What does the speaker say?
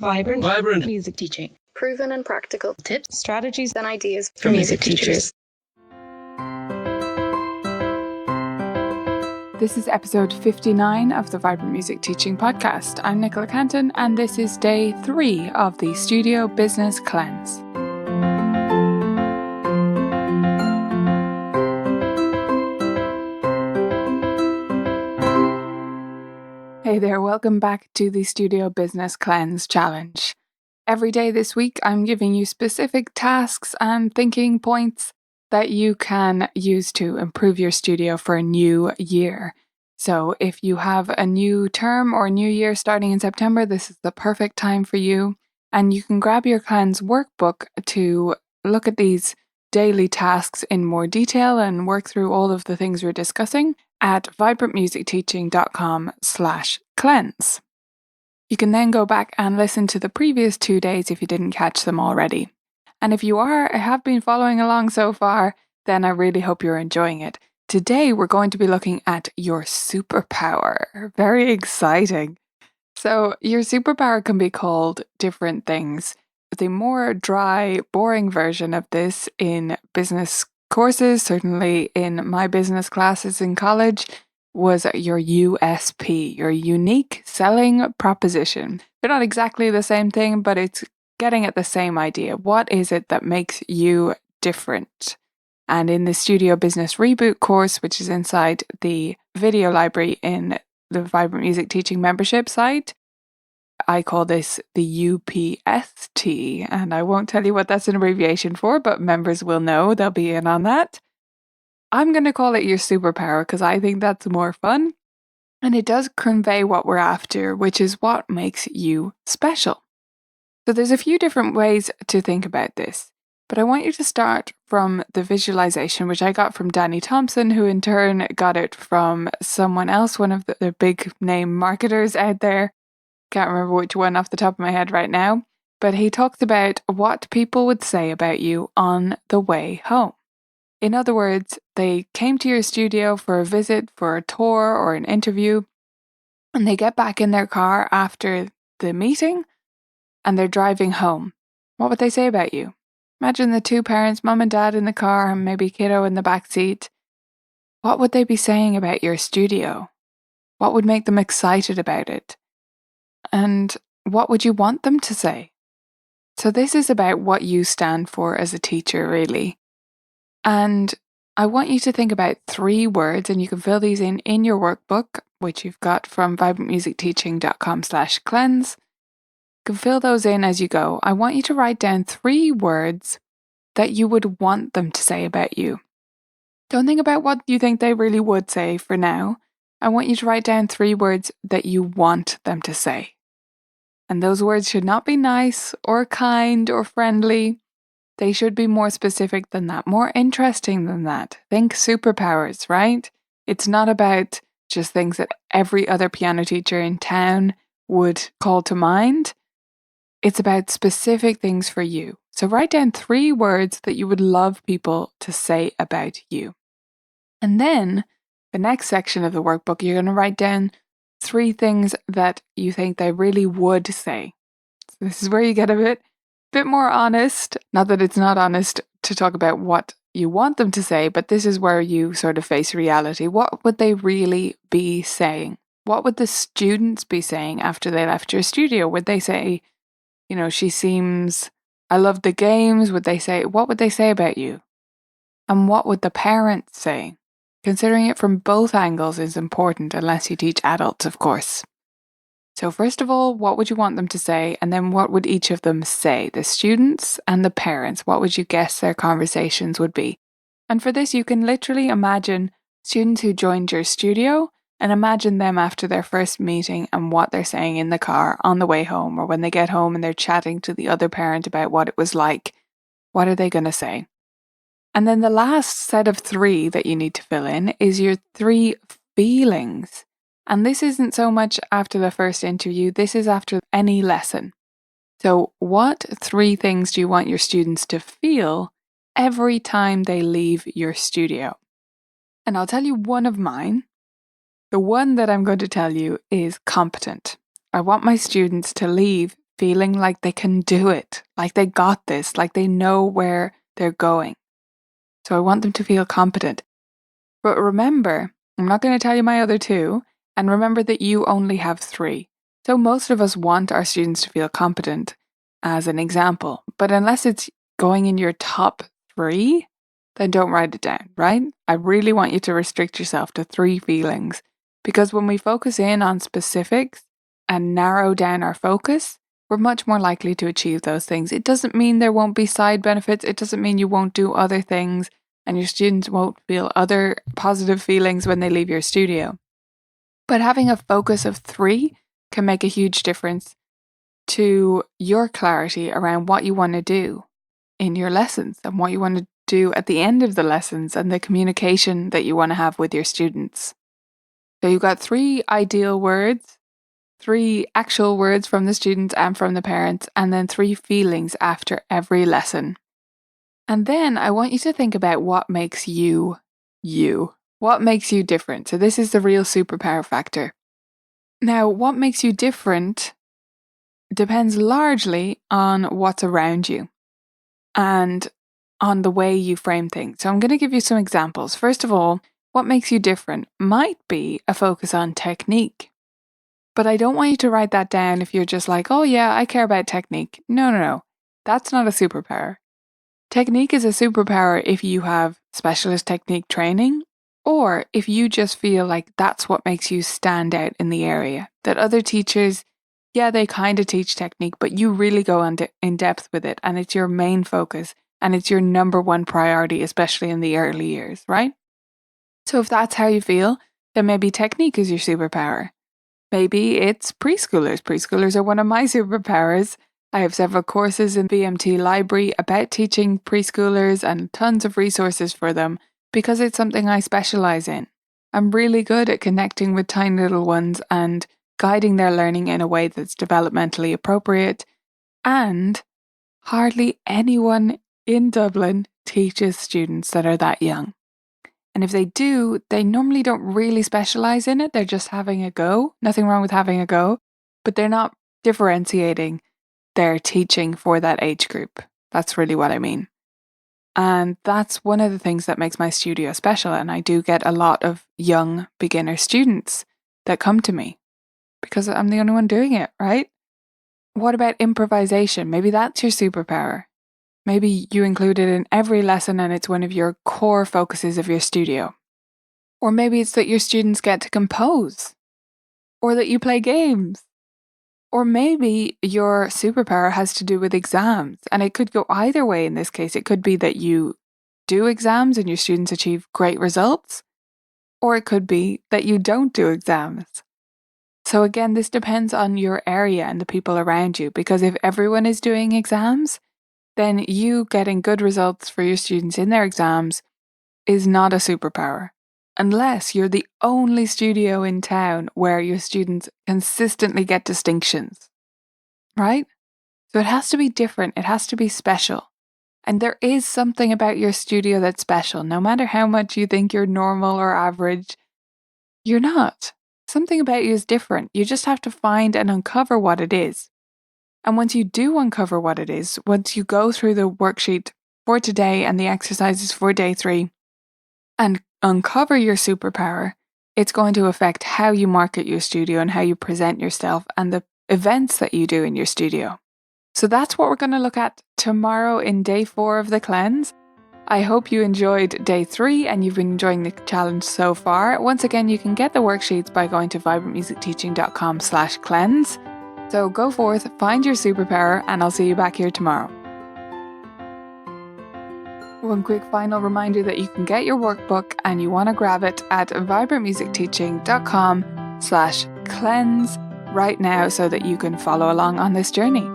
Vibrant music teaching. Proven and practical Tips, strategies, and ideas for music teachers. This is episode 59 of the Vibrant Music Teaching Podcast. I'm Nicola Canton, and this is day 3 of the Studio Business Cleanse. Hey there, welcome back to the Studio Business Cleanse Challenge. Every day this week, I'm giving you specific tasks and thinking points that you can use to improve your studio for a new year. So if you have a new term or a new year starting in September, this is the perfect time for you. And you can grab your cleanse workbook to look at these daily tasks in more detail and work through all of the things we're discussing at vibrantmusicteaching.com/cleanse. You can then go back and listen to the previous 2 days if you didn't catch them already. And if you have been following along so far, then I really hope you're enjoying it. Today, we're going to be looking at your superpower. Very exciting. So your superpower can be called different things. The more dry, boring version of this in business courses, certainly in my business classes in college, was your USP, your unique selling proposition. They're not exactly the same thing, but it's getting at the same idea. What is it that makes you different? And in the Studio Business Reboot course, which is inside the video library in the Vibrant Music Teaching membership site, I call this the UPST, and I won't tell you what that's an abbreviation for, but members will know, they'll be in on that. I'm going to call it your superpower because I think that's more fun, and it does convey what we're after, which is what makes you special. So there's a few different ways to think about this, but I want you to start from the visualization, which I got from Danny Thompson, who in turn got it from someone else, one of the big name marketers out there. Can't remember which one off the top of my head right now, but he talks about what people would say about you on the way home. In other words, they came to your studio for a visit, for a tour or an interview, and they get back in their car after the meeting and they're driving home. What would they say about you? Imagine the two parents, mum and dad in the car and maybe kiddo in the back seat. What would they be saying about your studio? What would make them excited about it? And what would you want them to say? So this is about what you stand for as a teacher, really. And I want you to think about 3 words, and you can fill these in your workbook, which you've got from vibrantmusicteaching.com/cleanse. You can fill those in as you go. I want you to write down 3 words that you would want them to say about you. Don't think about what you think they really would say for now. I want you to write down 3 words that you want them to say. And those words should not be nice or kind or friendly. They should be more specific than that, more interesting than that. Think superpowers, right? It's not about just things that every other piano teacher in town would call to mind. It's about specific things for you. So write down 3 words that you would love people to say about you. And then the next section of the workbook, you're going to write down 3 things that you think they really would say. So this is where you get a bit more honest. Not that it's not honest to talk about what you want them to say, but this is where you sort of face reality. What would they really be saying? What would the students be saying after they left your studio? Would they say, I love the games? What would they say about you? And what would the parents say? Considering it from both angles is important, unless you teach adults, of course. So first of all, what would you want them to say? And then what would each of them say? The students and the parents, what would you guess their conversations would be? And for this, you can literally imagine students who joined your studio and imagine them after their first meeting and what they're saying in the car on the way home, or when they get home and they're chatting to the other parent about what it was like. What are they going to say? And then the last set of 3 that you need to fill in is your 3 feelings. And this isn't so much after the first interview, this is after any lesson. So what 3 things do you want your students to feel every time they leave your studio? And I'll tell you one of mine. The one that I'm going to tell you is competent. I want my students to leave feeling like they can do it, like they got this, like they know where they're going. So I want them to feel competent. But remember, I'm not going to tell you my other two, and remember that you only have 3. So most of us want our students to feel competent, as an example. But unless it's going in your top 3, then don't write it down, right? I really want you to restrict yourself to 3 feelings. Because when we focus in on specifics and narrow down our focus, we're much more likely to achieve those things. It doesn't mean there won't be side benefits. It doesn't mean you won't do other things and your students won't feel other positive feelings when they leave your studio. But having a focus of 3 can make a huge difference to your clarity around what you want to do in your lessons and what you want to do at the end of the lessons and the communication that you want to have with your students. So you've got 3 ideal words, 3 actual words from the students and from the parents, and then 3 feelings after every lesson. And then I want you to think about what makes you, you. What makes you different? So this is the real superpower factor. Now, what makes you different depends largely on what's around you and on the way you frame things. So I'm going to give you some examples. First of all, what makes you different might be a focus on technique. But I don't want you to write that down if you're just like, oh yeah, I care about technique. No. That's not a superpower. Technique is a superpower if you have specialist technique training or if you just feel like that's what makes you stand out in the area. That other teachers, yeah, they kind of teach technique, but you really go in depth with it and it's your main focus and it's your number 1 priority, especially in the early years, right? So if that's how you feel, then maybe technique is your superpower. Maybe it's preschoolers. Preschoolers are one of my superpowers. I have several courses in VMT library about teaching preschoolers and tons of resources for them because it's something I specialize in. I'm really good at connecting with tiny little ones and guiding their learning in a way that's developmentally appropriate. And hardly anyone in Dublin teaches students that are that young. And if they do, they normally don't really specialize in it. They're just having a go. Nothing wrong with having a go, but they're not differentiating their teaching for that age group. That's really what I mean. And that's one of the things that makes my studio special. And I do get a lot of young beginner students that come to me because I'm the only one doing it, right? What about improvisation? Maybe that's your superpower. Maybe you include it in every lesson and it's one of your core focuses of your studio. Or maybe it's that your students get to compose. Or that you play games. Or maybe your superpower has to do with exams, and it could go either way in this case. It could be that you do exams and your students achieve great results, or it could be that you don't do exams. So again, this depends on your area and the people around you, because if everyone is doing exams, then you getting good results for your students in their exams is not a superpower. Unless you're the only studio in town where your students consistently get distinctions, right? So it has to be different. It has to be special. And there is something about your studio that's special. No matter how much you think you're normal or average, you're not. Something about you is different. You just have to find and uncover what it is. And once you do uncover what it is, once you go through the worksheet for today and the exercises for day 3, and uncover your superpower, it's going to affect how you market your studio and how you present yourself and the events that you do in your studio. So that's what we're going to look at tomorrow in day 4 of the cleanse. I hope you enjoyed day 3 and you've been enjoying the challenge so far. Once again, you can get the worksheets by going to vibrantmusicteaching.com/cleanse. So go forth, find your superpower, and I'll see you back here tomorrow. One quick final reminder that you can get your workbook and you want to grab it at vibrantmusicteaching.com/cleanse right now so that you can follow along on this journey.